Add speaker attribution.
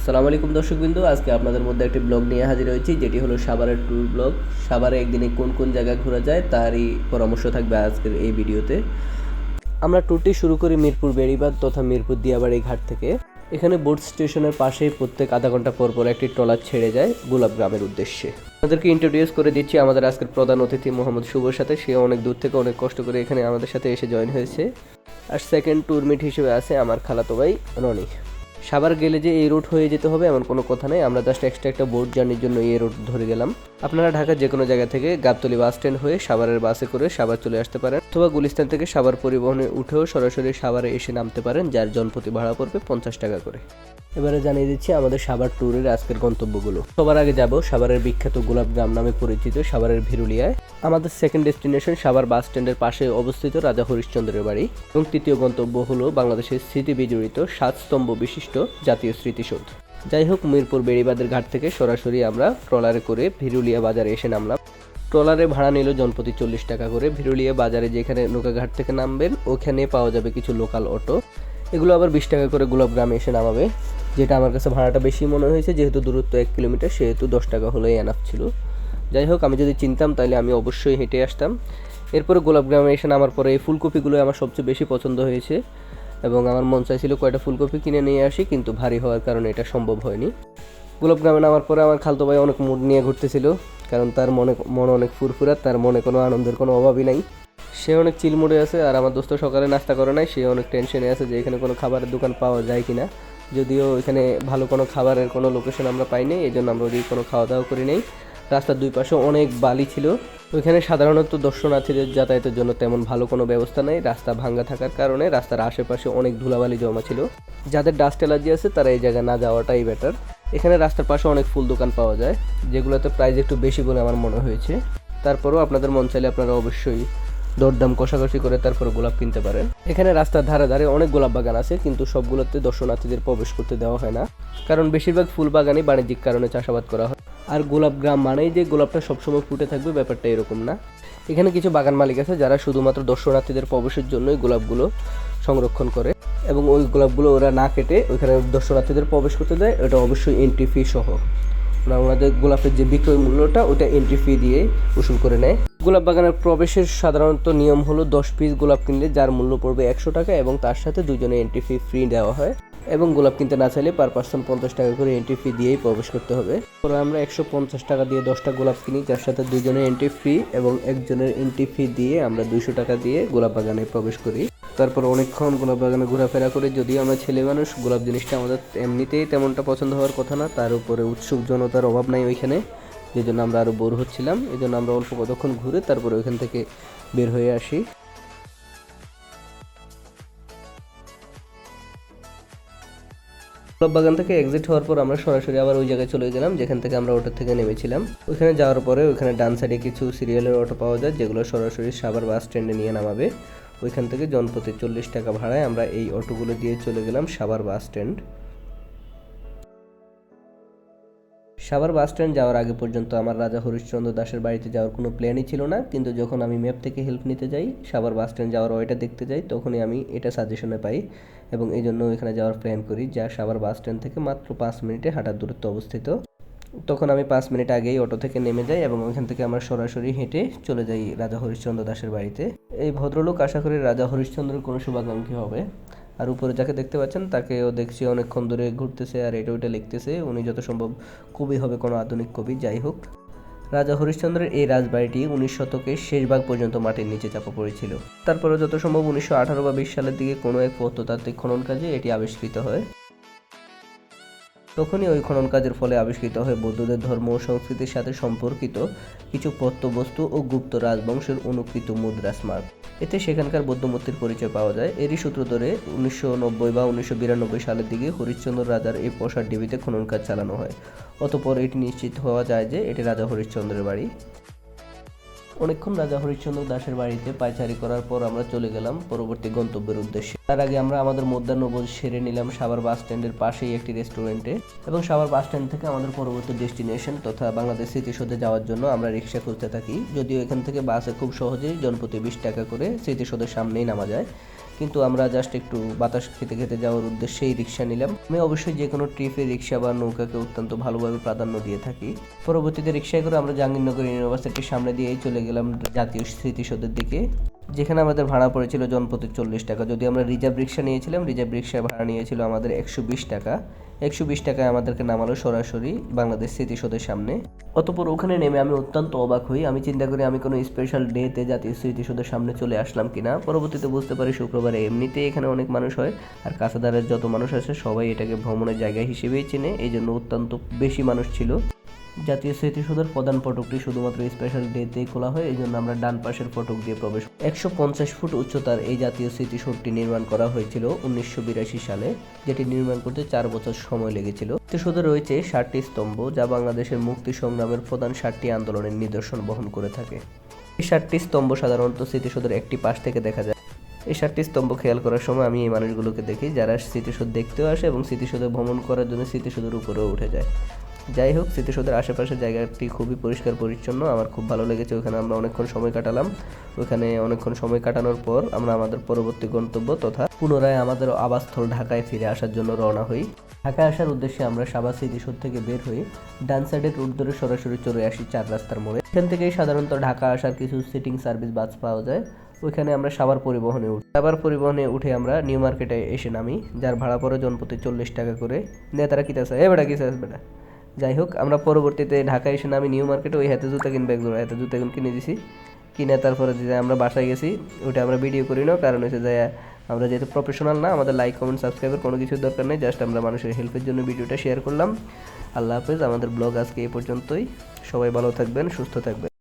Speaker 1: আসসালামু আলাইকুম দর্শকবৃন্দ, আজকে আপনাদের মধ্যে একটি ব্লগ নিয়ে হাজির হয়েছি, যেটি হলো সাভারের ট্যুর ব্লগ। সাভারে একদিনে কোন কোন জায়গা ঘোরা যায় তারই পরামর্শ থাকবে আজকের এই ভিডিওতে। আমরা ট্যুরটি শুরু করি মিরপুর বেড়িবাঁধ তথা মিরপুর দিয়াবাড়ি ঘাট থেকে। এখানে বোট স্টেশনের পাশেই প্রত্যেক আধা ঘন্টা পর পর একটি ট্রলার ছেড়ে যায় গোলাপ গ্রামের উদ্দেশ্যে। আমাদেরকে ইন্ট্রোডিউস করে দিচ্ছি আমাদের আজকের প্রধান অতিথি মোহাম্মদ শুভর সাথে। সে অনেক দূর থেকে অনেক কষ্ট করে এখানে আমাদের সাথে এসে জয়েন হয়েছে। আর সেকেন্ড ট্যুরমেট হিসেবে আছে আমার খালাতো ভাই রনি। সাভার গেলে যে এই রুট হয়ে যেতে হবে এমন কোনো কথা নেই, আমরা জাস্ট এক্সট্রা একটা বোট জার্নির জন্য এই রুট ধরে গেলাম। আপনারা ঢাকার যে কোনো জায়গা থেকে গাবতলী বাস স্ট্যান্ড হয়ে সাভারের বাসে করে সাভার চলে আসতে পারেন, অথবা গুলিস্তান থেকে সাভার পরিবহনে উঠেও সরাসরি সাভারে এসে নামতে পারেন, যার জনপ্রতি ভাড়া পড়বে 50 টাকা করে। এবারে জানিয়ে দিচ্ছি আমাদের সাভার ট্যুরের আজকের গন্তব্যগুলো। সবার আগে যাব সাভারের বিখ্যাত গোলাপ গ্রাম নামে পরিচিত সাভারের ভিরুলিয়ায়। আমাদের সেকেন্ড ডেস্টিনেশন সাভার বাস স্ট্যান্ডের পাশে অবস্থিত রাজা হরিশ্চন্দ্রের বাড়ি, এবং তৃতীয় গন্তব্য হলো বাংলাদেশের স্মৃতি বিজড়িত 7 স্তম্ভ বিশিষ্ট জাতীয় স্মৃতিসৌধ। যাই হোক, মিরপুর বেড়িবাঁধের ঘাট থেকে সরাসরি আমরা ট্রলারে করে ভিরুলিয়া বাজারে এসে নামলাম। ট্রলারে ভাড়া নিল জনপ্রতি 40 টাকা করে। ভিরুলিয়া বাজারে যেখানে নৌকাঘাট থেকে নামবেন ওখানে পাওয়া যাবে কিছু লোকাল অটো, এগুলো আবার 20 টাকা করে গোলাপগ্রামে এসে নামাবে, যেটা আমার কাছে ভাড়াটা বেশি মনে হয়েছে। যেহেতু দূরত্ব 1 কিলোমিটার, সেহেতু 10 টাকা হলেই এনাফ ছিল। যাই হোক, আমি যদি চিনতাম তাহলে আমি অবশ্যই হেঁটে আসতাম। এরপরে গোলাপগ্রামে এসে নামার পরে এই ফুলকপিগুলো আমার সবচেয়ে বেশি পছন্দ হয়েছে, এবং আমার মন চাইছিল কয়টা ফুলকপি কিনে নিয়ে আসি, কিন্তু ভারী হওয়ার কারণে এটা সম্ভব হয়নি। গোলাপগ্রামে নামার পরে আমার খালতো ভাই অনেক মুড নিয়ে ঘুরতেছিল, কারণ তার মন অনেক ফুরফুরা, তার মনে কোনো আনন্দের কোনো অভাবই নাই। সে অনেক চিল মুডে আছে। আর আমার দোস্ত সকালে নাস্তা করে নাই, সে অনেক টেনশনে আছে যে এখানে কোনো খাবারের দোকান পাওয়া যায় কিনা। যদিও এখানে ভালো কোনো খাবারের কোনো লোকেশন আমরা পাইনি, এই জন্য আমরা ওদিকে কোনো খাওয়া দাওয়া করি নাই। রাস্তার দুই পাশে অনেক বালি ছিল। ওইখানে সাধারণত দর্শনার্থীদের যাতায়াতের জন্য তেমন ভালো কোনো ব্যবস্থা নেই। রাস্তা ভাঙ্গা থাকার কারণে রাস্তার আশেপাশে অনেক ধুলাবালি জমা ছিল। যাদের ডাস্ট অ্যালার্জি আছে তারা এই জায়গায় না যাওয়াটাই বেটার। এখানে রাস্তার পাশে অনেক ফুল দোকান পাওয়া যায়, যেগুলোতে প্রাইস একটু বেশি বলে আমার মনে হয়েছে। তারপরেও আপনাদের মন চাইলে আপনারা অবশ্যই দরদাম কষাকষি করে তারপরে গোলাপ কিনতে পারেন। এখানে রাস্তার ধারে ধারে অনেক গোলাপ বাগান আছে, কিন্তু সবগুলোতে দর্শনার্থীদের প্রবেশ করতে দেওয়া হয় না, কারণ বেশিরভাগ ফুল বাগানই বাণিজ্যিক কারণে চাষাবাদ করা হয়। আর গোলাপ গ্রাম মানেই যে গোলাপটা সবসময় ফুটে থাকবে, ব্যাপারটা এরকম না। এখানে কিছু বাগান মালিক আছে যারা শুধুমাত্র দর্শনার্থীদের প্রবেশের জন্যই গোলাপগুলো সংরক্ষণ করে, এবং ওই গোলাপগুলো ওরা না কেটে ওইখানে দর্শনার্থীদের প্রবেশ করতে দেয়। এটা অবশ্যই এন্ট্রি ফি সহ। ওনাদের গোলাপের যে বিক্রয় মূল্যটা ওটা এন্ট্রি ফি দিয়ে উসুল করে নেয়। গোলাপ বাগানের প্রবেশের সাধারণত নিয়ম হলো 10 পিস গোলাপ কিনলে যার মূল্য পড়বে 100 টাকা, এবং তার সাথে 2 জনের এন্ট্রি ফি ফ্রি দেওয়া হয়। এবং গোলাপ কিনতে না চাইলে পার পার্সন 50 টাকা করে এন্ট্রি ফি দিয়েই প্রবেশ করতে হবে। পরে আমরা 150 টাকা দিয়ে 10টা গোলাপ কিনি, যার সাথে 2 জনের এন্ট্রি ফি এবং 1 জনের এন্ট্রি ফি দিয়ে আমরা 200 টাকা দিয়ে গোলাপ বাগানে প্রবেশ করি। তারপর অনেকক্ষণ গোলাপ বাগানে ঘোরাফেরা করে, যদিও আমরা ছেলে মানুষ, গোলাপ জিনিসটা আমাদের এমনিতেই তেমনটা পছন্দ হওয়ার কথা না, তার উপরে উৎসুক জনতার অভাব নাই ওইখানে, যে জন্য আমরা আরও বোর হচ্ছিলাম। এই জন্য আমরা অল্প কতক্ষণ ঘুরে তারপরে ওইখান থেকে বের হয়ে আসি। গোলাপ বাগান থেকে এক্সিট হওয়ার পর আমরা সরাসরি আবার ওই জায়গায় চলে গেলাম যেখান থেকে আমরা অটো থেকে নেমেছিলাম। ওইখানে যাওয়ার পরে ওইখানে ডান সাইডে কিছু সিরিয়ালের অটো পাওয়া যায়, যেগুলো সরাসরি সাভার বাস স্ট্যান্ডে নিয়ে নামাবে। ওইখান থেকে জনপ্রতি 40 টাকা ভাড়ায় আমরা এই অটোগুলো দিয়ে চলে গেলাম Savar bus stand. Savar bus stand যাওয়ার আগে পর্যন্ত আমার রাজা হরিশ্চন্দ্র দাসের বাড়িতে যাওয়ার কোনো প্ল্যানই ছিল না, কিন্তু যখন আমি ম্যাপ থেকে হেল্প নিতে যাই, সাভার বাস স্ট্যান্ড যাওয়ার ওইটা দেখতে যাই, তখনই আমি এটা সাজেশনে পাই, এবং এই জন্য এখানে যাওয়ার প্ল্যান করি, যা সাভার বাস স্ট্যান্ড থেকে মাত্র 5 মিনিটে হাঁটার দূরত্বে অবস্থিত। তখন আমি 5 মিনিট আগেই অটো থেকে নেমে যাই, এবং ওইখান থেকে আমরা সরাসরি হেঁটে চলে যাই রাজা হরিশ্চন্দ্র দাসের বাড়িতে। এই ভদ্রলোক আশা করি রাজা হরিশ্চন্দ্রের কোনো শুভাকাঙ্ক্ষী হবে। আর উপরে যাকে দেখতে পাচ্ছেন তাকেও দেখছি অনেকক্ষণ ধরে ঘুরতেছে আর এটা ওইটা লিখতেছে। উনি যত সম্ভব কবি হবে, কোনো আধুনিক কবি। যাই হোক, রাজা হরিশ্চন্দ্রের এই রাজবাড়িটি 19 শতকের শেষ ভাগ পর্যন্ত মাটির নিচে চাপা পড়েছিল। তারপরে যত সম্ভব 1918 বা 20 সালের দিকে কোনো এক প্রত্নতাত্ত্বিক খনন কাজে এটি আবিষ্কৃত হয়। তখনই ওই খনন কাজের ফলে আবিষ্কৃত হয় বৌদ্ধদের ধর্ম ও সংস্কৃতির সাথে সম্পর্কিত কিছু প্রত্নবস্তু ও গুপ্ত রাজবংশের অনুকৃত মুদ্রা স্মারক। এতে সেখানকার বৌদ্ধমূর্তির পরিচয় পাওয়া যায়। এরই সূত্র ধরে 1990 বা 1992 সালের দিকে হরিশ্চন্দ্র রাজার এই পসার ঢিবিতে খনন কাজ চালানো হয়। অতঃপর এটি নিশ্চিত হওয়া যায় যে এটি রাজা হরিশ্চন্দ্রের বাড়ি। অনেকক্ষণ রাজা হরিশ্চন্দ্র দাসের বাড়িতে পায়চারি করার পর আমরা চলে গেলাম পরবর্তী গন্তব্যের উদ্দেশ্যে। তার আগে আমরা আমাদের মধ্যাহ্নভোজ সেরে নিলাম সাভার বাস স্ট্যান্ডের পাশেই একটি রেস্টুরেন্টে, এবং সাভার বাস স্ট্যান্ড থেকে আমাদের পরবর্তী ডেস্টিনেশন তথা বাংলাদেশ স্মৃতিসৌধে যাওয়ার জন্য আমরা রিক্সা খুঁজতে থাকি। যদিও এখান থেকে বাসে খুব সহজেই জনপ্রতি 20 টাকা করে স্মৃতিসৌধের সামনেই নামা যায়, কিন্তু আমরা জাস্ট একটু বাতাস খেতে খেতে যাওয়ার উদ্দেশ্যেই রিক্সা নিলাম। আমি অবশ্যই যে কোনো ট্রিপে রিক্সা বা নৌকাকে অত্যন্ত ভালোভাবে প্রাধান্য দিয়ে থাকি। পরবর্তীতে রিক্সায় করে আমরা জাহাঙ্গীরনগর ইউনিভার্সিটির সামনে দিয়েই চলে গেলাম জাতীয় স্মৃতিসৌধের দিকে, যেখানে আমাদের ভাড়া পড়েছিল জনপ্রতি 40 টাকা। যদি আমরা রিজার্ভ রিক্সা নিয়েছিলাম, রিজার্ভ রিক্সায় ভাড়া নিয়েছিল আমাদের 120 টাকা। 120 টাকায় আমাদেরকে নামালো সরাসরি বাংলাদেশ স্মৃতিসৌধের সামনে। অতঃপর ওখানে নেমে আমি অত্যন্ত অবাক হই। আমি চিন্তা করি আমি কোনো স্পেশাল ডেতে জাতীয় স্মৃতিসৌধের সামনে চলে আসলাম কিনা। পরবর্তীতে বুঝতে পারি শুক্রবারে এমনিতেই এখানে অনেক মানুষ হয়, আর কাছাদারের যত মানুষ আছে সবাই এটাকে ভ্রমণের জায়গা হিসেবেই চেনে, এই জন্য অত্যন্ত বেশি মানুষ ছিল। জাতীয় স্মৃতিসৌধের প্রধান ফটকটি শুধুমাত্র স্পেশাল ডেতেই খোলা হয়, এই জন্য আমরা ডান পাশের ফটক দিয়ে প্রবেশ। 150 ফুট উচ্চতার এই জাতীয় স্মৃতিসৌধটি নির্মাণ করা হয়েছিল 1982 সালে, যেটি নির্মাণ করতে 4 বছর সময় লেগেছিল। স্মৃতিসৌধে রয়েছে 7টি স্তম্ভ, যা বাংলাদেশের মুক্তি সংগ্রামের প্রধান 7টি আন্দোলনের নিদর্শন বহন করে থাকে। এই 7টি স্তম্ভ সাধারণত স্মৃতিসৌধের একটি পাশ থেকে দেখা যায়। এই 7টি স্তম্ভ খেয়াল করার সময় আমি এই মানুষগুলোকে দেখি যারা স্মৃতিসৌধ দেখতেও আসে এবং স্মৃতিসৌধে ভ্রমণ করার জন্য স্মৃতিসৌধের উপরেও উঠে যায়। যাই হোক, স্মৃতিসৌধের আশেপাশের জায়গাটি খুবই পরিষ্কার পরিচ্ছন্ন, আমার খুব ভালো লেগেছে। ওখানে আমরা অনেকক্ষণ সময় কাটালাম। ওখানে অনেকক্ষণ সময় কাটানোর পর আমরা আমাদের পরবর্তী গন্তব্য তথা পুনরায় আমাদের আবাসস্থল ঢাকায় ফিরে আসার জন্য রওনা হই। ঢাকায় আসার উদ্দেশ্যে আমরা সাভার স্মৃতিসৌধ থেকে বের হয়ে ডান সাইডের রুট ধরে সরাসরি চলে আসি 4 রাস্তার মোড়ে। এখান থেকেই সাধারণত ঢাকা আসার কিছু সিটিং সার্ভিস বাস পাওয়া যায়। ওইখানে আমরা সাভার পরিবহনে উঠি। সাভার পরিবহনে উঠে আমরা নিউ মার্কেটে এসে নামি, যার ভাড়া পড়ে জনপ্রতি 40 টাকা করে। নেতারা কিতাছে বেটা কিসাস বেটা। যাই হোক, আমরা পরবর্তীতে ঢাকায় এসে নামি নিউ মার্কেটে, ওই হাতে জুতা কিনবে একজোড়া, হাতে জুতা কিনে দিছি। কিনে তারপরে যে আমরা বাসায় গেছি, ওটা আমরা ভিডিও করি না, কারণ হচ্ছে যে আমরা যেহেতু প্রফেশনাল না, আমাদের লাইক কমেন্ট সাবস্ক্রাইবের কোনো কিছুর দরকার নেই, জাস্ট আমরা মানুষের হেল্পের জন্য ভিডিওটা শেয়ার করলাম। আল্লাহ হাফেজ। আমাদের ব্লগ আজকে এই পর্যন্তই। সবাই ভালো থাকবেন, সুস্থ থাকবেন।